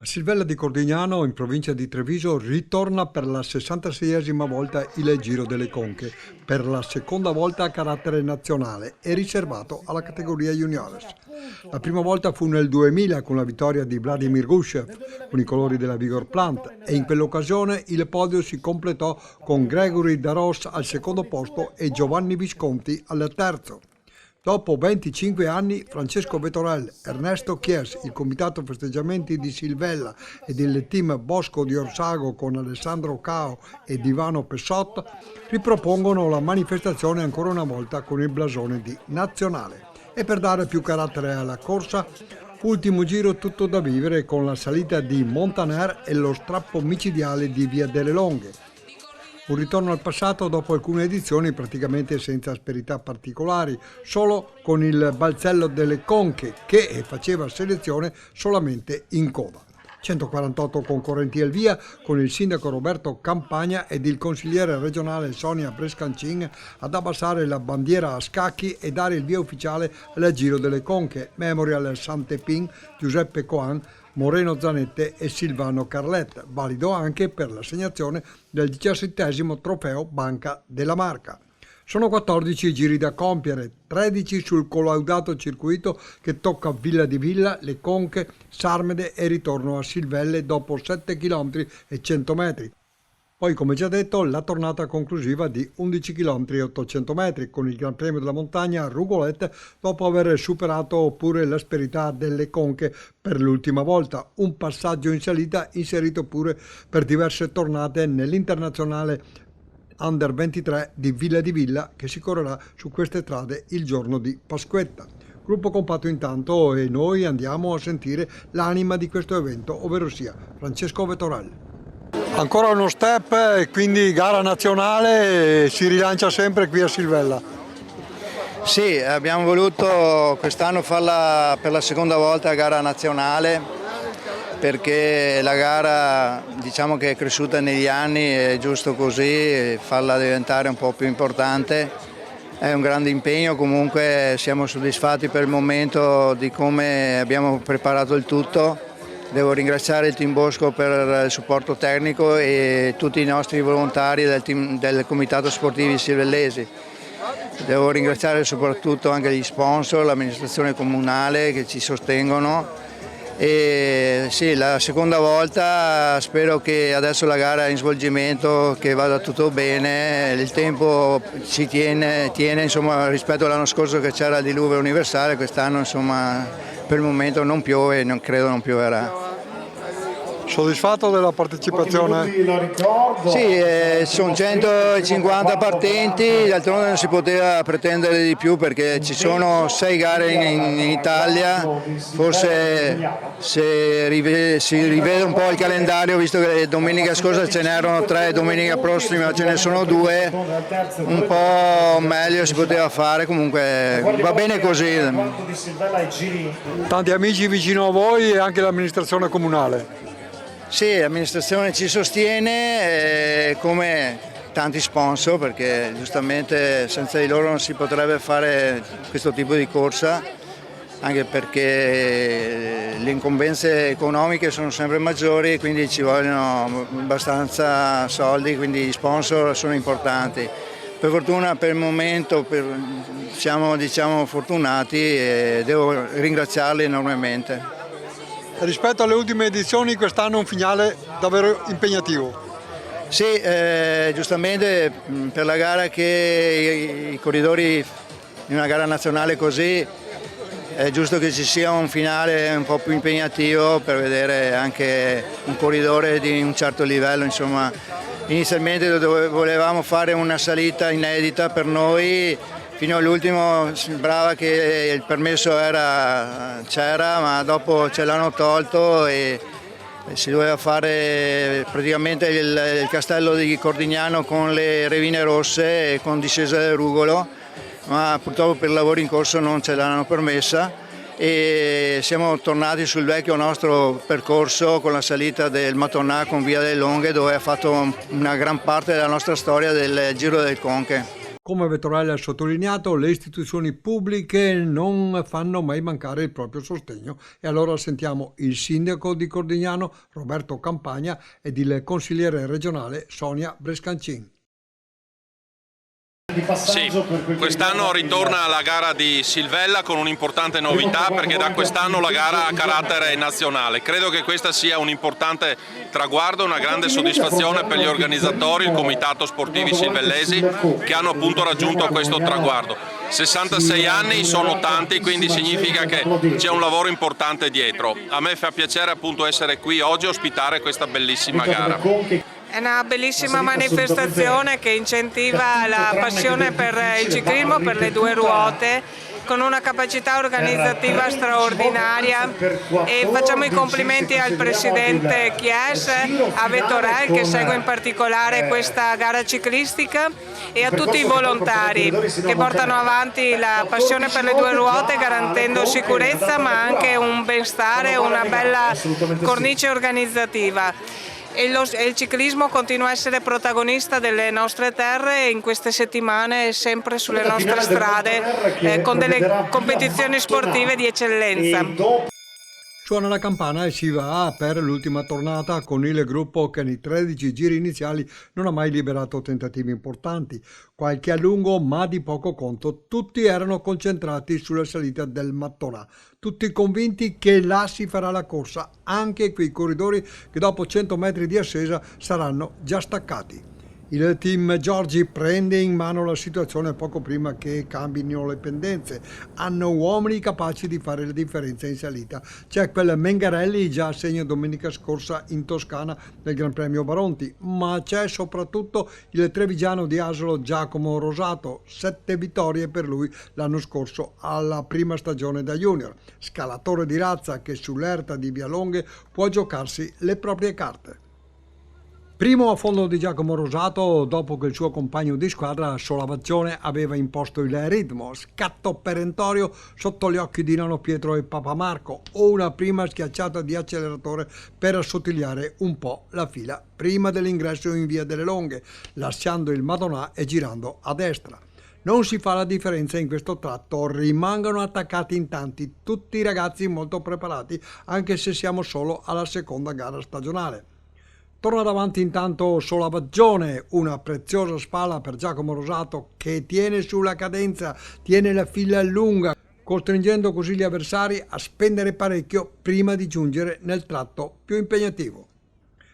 A Silvella di Cordignano, in provincia di Treviso, ritorna per la 66esima volta il Giro delle Conche, per la seconda volta a carattere nazionale e riservato alla categoria juniores. La prima volta fu nel 2000 con la vittoria di Vladimir Gusev con i colori della Vigor Plant e in quell'occasione il podio si completò con Gregory Daros al secondo posto e Giovanni Visconti al terzo. Dopo 25 anni, Francesco Vettorel, Ernesto Chies, il comitato festeggiamenti di Silvella ed il team Bosco di Orsago con Alessandro Cao ed Ivano Pessot ripropongono la manifestazione ancora una volta con il blasone di Nazionale. E per dare più carattere alla corsa, ultimo giro tutto da vivere con la salita di Montaner e lo strappo micidiale di Via delle Longhe. Un ritorno al passato dopo alcune edizioni praticamente senza asperità particolari, solo con il balzello delle Conche che faceva selezione solamente in coda. 148 concorrenti al via con il sindaco Roberto Campagna ed il consigliere regionale Sonia Brescancin ad abbassare la bandiera a scacchi e dare il via ufficiale al Giro delle Conche, Memorial Sant'Epin, Giuseppe Coan, Moreno Zanette e Silvano Carlet, valido anche per l'assegnazione del 17° trofeo Banca della Marca. Sono 14 i giri da compiere, 13 sul collaudato circuito che tocca Villa di Villa, Le Conche, Sarmede e ritorno a Silvelle dopo 7 km e 100 metri. Poi, come già detto, la tornata conclusiva di 11 km e 800 metri con il Gran Premio della Montagna a Rugolette dopo aver superato pure l'asperità delle Conche per l'ultima volta. Un passaggio in salita inserito pure per diverse tornate nell'internazionale Under 23 di Villa che si correrà su queste strade il giorno di Pasquetta. Gruppo compatto intanto e noi andiamo a sentire l'anima di questo evento, ovvero sia Francesco Vettorel. Ancora uno step e quindi gara nazionale e si rilancia sempre qui a Silvella. Sì, abbiamo voluto quest'anno farla per la seconda volta gara nazionale perché la gara diciamo che è cresciuta negli anni, è giusto così, farla diventare un po' più importante. È un grande impegno, comunque siamo soddisfatti per il momento di come abbiamo preparato il tutto. Devo ringraziare il team Bosco per il supporto tecnico e tutti i nostri volontari del Comitato Sportivi Silvellesi. Devo ringraziare soprattutto anche gli sponsor, l'amministrazione comunale che ci sostengono. E sì, la seconda volta spero che adesso la gara è in svolgimento, che vada tutto bene, il tempo ci tiene insomma, rispetto all'anno scorso che c'era il diluvio universale, quest'anno insomma per il momento non piove e credo non pioverà. Soddisfatto della partecipazione? Sì, sono 150 partenti, d'altronde non si poteva pretendere di più perché ci sono 6 gare in Italia, forse si rivede un po' il calendario, visto che domenica scorsa ce n'erano 3, domenica prossima ce ne sono 2, un po' meglio si poteva fare, comunque va bene così. Tanti amici vicino a voi e anche l'amministrazione comunale. Sì, l'amministrazione ci sostiene come tanti sponsor perché giustamente senza di loro non si potrebbe fare questo tipo di corsa, anche perché le incombenze economiche sono sempre maggiori, quindi ci vogliono abbastanza soldi, quindi gli sponsor sono importanti. Per fortuna per il momento siamo diciamo, fortunati e devo ringraziarli enormemente. Rispetto alle ultime edizioni quest'anno è un finale davvero impegnativo. Sì, giustamente per la gara che i corridori in una gara nazionale così è giusto che ci sia un finale un po' più impegnativo per vedere anche un corridore di un certo livello. Insomma, inizialmente volevamo fare una salita inedita per noi. Fino all'ultimo sembrava che il permesso c'era, ma dopo ce l'hanno tolto e si doveva fare praticamente il castello di Cordignano con le Revine Rosse e con discesa del Rugolo, ma purtroppo per i lavori in corso non ce l'hanno permessa e siamo tornati sul vecchio nostro percorso con la salita del Matonà con Via delle Longhe, dove ha fatto una gran parte della nostra storia del Giro del Conche. Come Vettorelli ha sottolineato, le istituzioni pubbliche non fanno mai mancare il proprio sostegno e allora sentiamo il sindaco di Cordignano Roberto Campagna ed il consigliere regionale Sonia Brescancin. Sì, quest'anno ritorna la gara di Silvella con un'importante novità perché da quest'anno la gara ha carattere nazionale. Credo che questa sia un importante traguardo, una grande soddisfazione per gli organizzatori, il Comitato Sportivi Silvellesi, che hanno appunto raggiunto questo traguardo. 66 anni sono tanti, quindi significa che c'è un lavoro importante dietro. A me fa piacere appunto essere qui oggi e ospitare questa bellissima gara. È una bellissima manifestazione che incentiva la passione per il ciclismo, per le due ruote, con una capacità organizzativa straordinaria e facciamo i complimenti al presidente Chies, a Vettorelli che segue in particolare questa gara ciclistica e a tutti i volontari che portano avanti la passione per le due ruote garantendo sicurezza ma anche un benestare, una bella cornice organizzativa. E il ciclismo continua a essere protagonista delle nostre terre e in queste settimane sempre sulle nostre strade con delle competizioni sportive di eccellenza. Suona la campana e si va per l'ultima tornata con il gruppo che nei 13 giri iniziali non ha mai liberato tentativi importanti. Qualche a lungo ma di poco conto, tutti erano concentrati sulla salita del Mattonà, tutti convinti che là si farà la corsa, anche quei corridori che dopo 100 metri di ascesa saranno già staccati. Il team Giorgi prende in mano la situazione poco prima che cambino le pendenze. Hanno uomini capaci di fare la differenza in salita. C'è quel Mengarelli già a segno domenica scorsa in Toscana del Gran Premio Baronti, ma c'è soprattutto il trevigiano di Asolo Giacomo Rosato, 7 vittorie per lui l'anno scorso alla prima stagione da junior. Scalatore di razza che sull'erta di Vialonghe può giocarsi le proprie carte. Primo a fondo di Giacomo Rosato dopo che il suo compagno di squadra Solavaccione aveva imposto il ritmo, scatto perentorio sotto gli occhi di Nano Pietro e Papa Marco o una prima schiacciata di acceleratore per assottigliare un po' la fila prima dell'ingresso in Via delle Longhe, lasciando il Madonnà e girando a destra. Non si fa la differenza in questo tratto, rimangono attaccati in tanti, tutti ragazzi molto preparati anche se siamo solo alla seconda gara stagionale. Torna davanti intanto Solavaggione, una preziosa spalla per Giacomo Rosato che tiene sulla cadenza, tiene la fila lunga, costringendo così gli avversari a spendere parecchio prima di giungere nel tratto più impegnativo.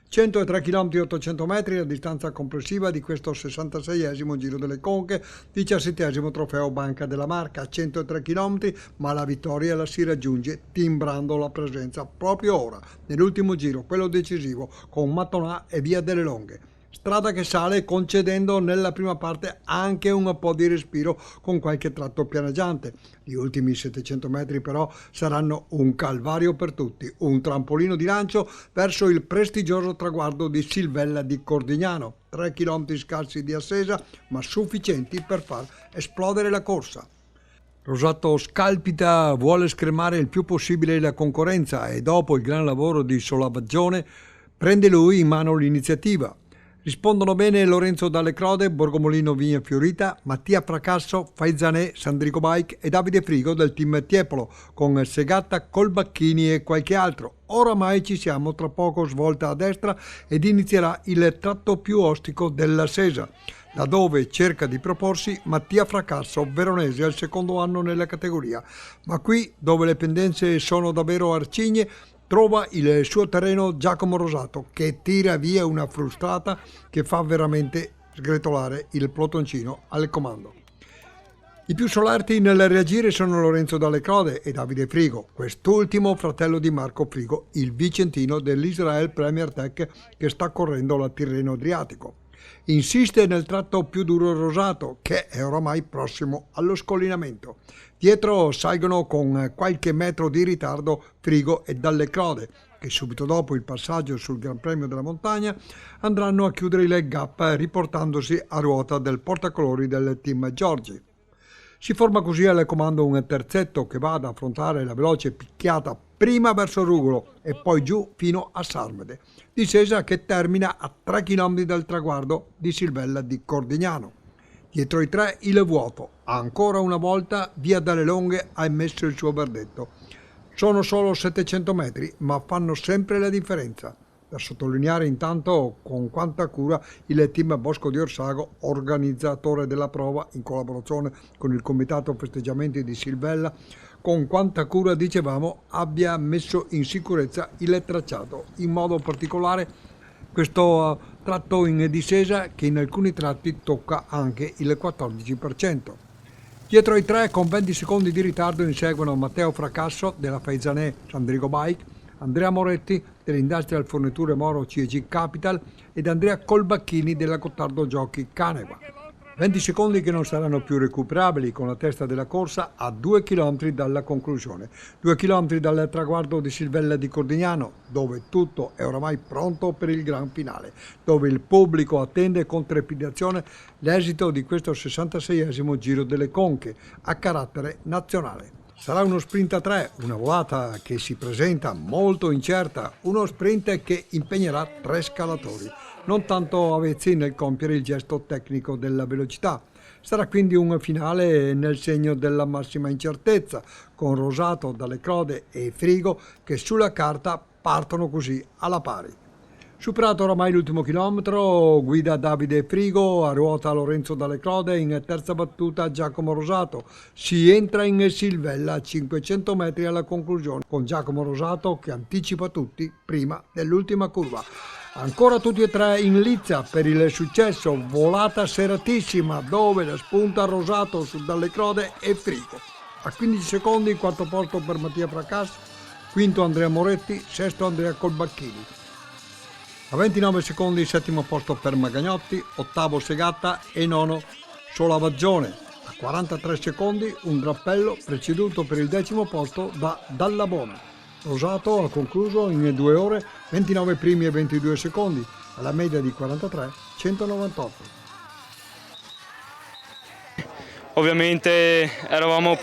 103 km 800 metri la distanza complessiva di questo 66esimo Giro delle Conche, 17esimo trofeo Banca della Marca, 103 km, ma la vittoria la si raggiunge timbrando la presenza proprio ora, nell'ultimo giro, quello decisivo, con Mattonà e Via delle Longhe. Strada che sale concedendo nella prima parte anche un po' di respiro con qualche tratto pianeggiante. Gli ultimi 700 metri però saranno un calvario per tutti, un trampolino di lancio verso il prestigioso traguardo di Silvella di Cordignano. 3 km scarsi di ascesa ma sufficienti per far esplodere la corsa. Rosato scalpita, vuole scremare il più possibile la concorrenza e dopo il gran lavoro di Solavaggione prende lui in mano l'iniziativa. Rispondono bene Lorenzo Dalle Crode, Borgomolino Vigna Fiorita, Mattia Fracasso, Faizanè, Sandrico Bike e Davide Frigo del team Tiepolo, con Segatta, Colbacchini e qualche altro. Oramai ci siamo, tra poco svolta a destra ed inizierà il tratto più ostico della Sesa, laddove cerca di proporsi Mattia Fracasso, veronese al secondo anno nella categoria. Ma qui, dove le pendenze sono davvero arcigne, trova il suo terreno Giacomo Rosato che tira via una frustata che fa veramente sgretolare il pelotoncino al comando. I più solerti nel reagire sono Lorenzo Dalle Crode e Davide Frigo, quest'ultimo fratello di Marco Frigo, il vicentino dell'Israel Premier Tech che sta correndo la Tirreno Adriatico. Insiste nel tratto più duro Rosato, che è oramai prossimo allo scollinamento. Dietro salgono con qualche metro di ritardo Frigo e Dalle Crode, che subito dopo il passaggio sul Gran Premio della Montagna andranno a chiudere il leg up riportandosi a ruota del portacolori del team Giorgi. Si forma così al comando un terzetto che va ad affrontare la veloce picchiata prima verso Rugolo e poi giù fino a Sarmede, discesa che termina a 3 km dal traguardo di Silvella di Cordignano. Dietro i tre il vuoto. Ancora una volta Via dalle Longhe ha emesso il suo verdetto. Sono solo 700 metri, ma fanno sempre la differenza. Da sottolineare intanto con quanta cura il team Bosco di Orsago, organizzatore della prova in collaborazione con il Comitato Festeggiamenti di Silvella, con quanta cura, dicevamo, abbia messo in sicurezza il tracciato, in modo particolare questo tratto in discesa che in alcuni tratti tocca anche il 14%. Dietro i tre, con 20 secondi di ritardo, inseguono Matteo Fracasso della Faizanè Sandrigo Bike, Andrea Moretti dell'Industrial Forniture Moro CEG Capital ed Andrea Colbacchini della Gottardo Giochi Caneva. 20 secondi che non saranno più recuperabili con la testa della corsa a 2 km dalla conclusione. 2 km dal traguardo di Silvella di Cordignano, dove tutto è oramai pronto per il gran finale, dove il pubblico attende con trepidazione l'esito di questo 66esimo Giro delle Conche a carattere nazionale. Sarà uno sprint a 3, una volata che si presenta molto incerta, uno sprint che impegnerà 3 scalatori, non tanto avvezzi nel compiere il gesto tecnico della velocità. Sarà quindi un finale nel segno della massima incertezza, con Rosato, Dalle Crode e Frigo che sulla carta partono così alla pari. Superato oramai l'ultimo chilometro, guida Davide Frigo, a ruota Lorenzo Dalle Crode, in terza battuta Giacomo Rosato. Si entra in Silvella a 500 metri alla conclusione, con Giacomo Rosato che anticipa tutti prima dell'ultima curva. Ancora tutti e tre in lizza per il successo, volata seratissima dove la spunta Rosato su Dalle Crode e Frigo. A 15 secondi il quarto posto per Mattia Fracasso, quinto Andrea Moretti, sesto Andrea Colbacchini. A 29 secondi il settimo posto per Magagnotti, ottavo Segatta e nono Solavaggione. A 43 secondi un drappello preceduto per il decimo posto da Dallabona. Rosato ha concluso in 2 ore 29 primi e 22 secondi, alla media di 43,198. Ovviamente eravamo,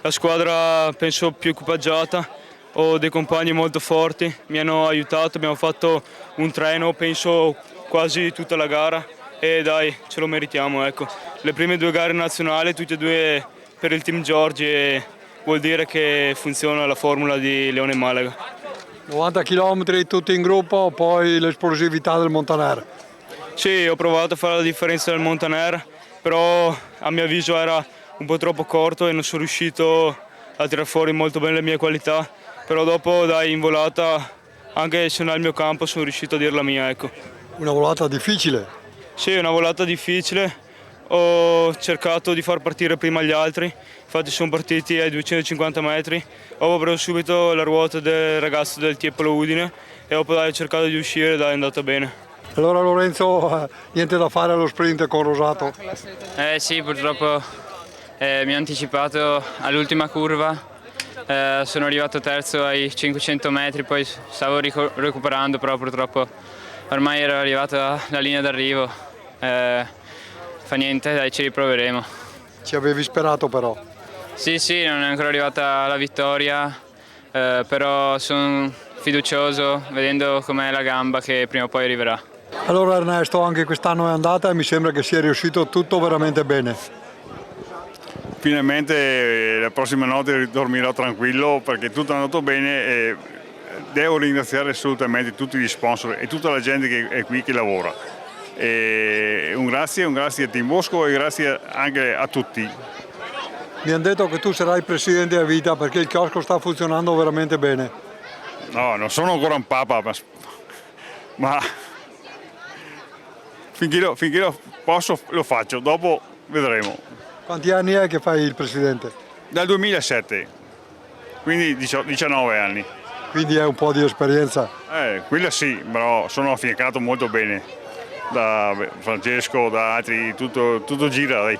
la squadra più equipaggiata. Ho dei compagni molto forti, mi hanno aiutato, abbiamo fatto un treno, penso quasi tutta la gara e dai, ce lo meritiamo, ecco. Le prime 2 gare nazionali, tutte e 2 per il team Giorgi e vuol dire che funziona la formula di Leone Malaga. 90 km tutti in gruppo, poi l'esplosività del Montaner. Sì, ho provato a fare la differenza del Montaner, però a mio avviso era un po' troppo corto e non sono riuscito a tirare fuori molto bene le mie qualità. Però dopo, dai, in volata, anche se non è il mio campo, sono riuscito a dire la mia, ecco. Una volata difficile? Sì, una volata difficile. Ho cercato di far partire prima gli altri, infatti sono partiti ai 250 metri. Ho preso subito la ruota del ragazzo del Tiepolo Udine e dopo ho cercato di uscire, dai, è andata bene. Allora Lorenzo, niente da fare allo sprint con Rosato? Sì, purtroppo mi ha anticipato all'ultima curva. Sono arrivato terzo ai 500 metri, poi stavo recuperando, però purtroppo ormai ero arrivato alla linea d'arrivo. Fa niente, dai, ci riproveremo. Ci avevi sperato però? Sì, non è ancora arrivata la vittoria, però sono fiducioso vedendo com'è la gamba che prima o poi arriverà. Allora Ernesto, anche quest'anno è andata e mi sembra che sia riuscito tutto veramente bene. Finalmente la prossima notte dormirò tranquillo perché tutto è andato bene e devo ringraziare assolutamente tutti gli sponsor e tutta la gente che è qui che lavora. E un grazie a Team Bosco e grazie anche a tutti. Mi hanno detto che tu sarai presidente a vita perché il chiosco sta funzionando veramente bene. No, non sono ancora un papa, ma finché lo posso lo faccio, dopo vedremo. Quanti anni è che fai il presidente? Dal 2007, quindi 19 anni. Quindi è un po' di esperienza? Quella sì, però sono affiancato molto bene da Francesco, da altri, tutto gira, dai.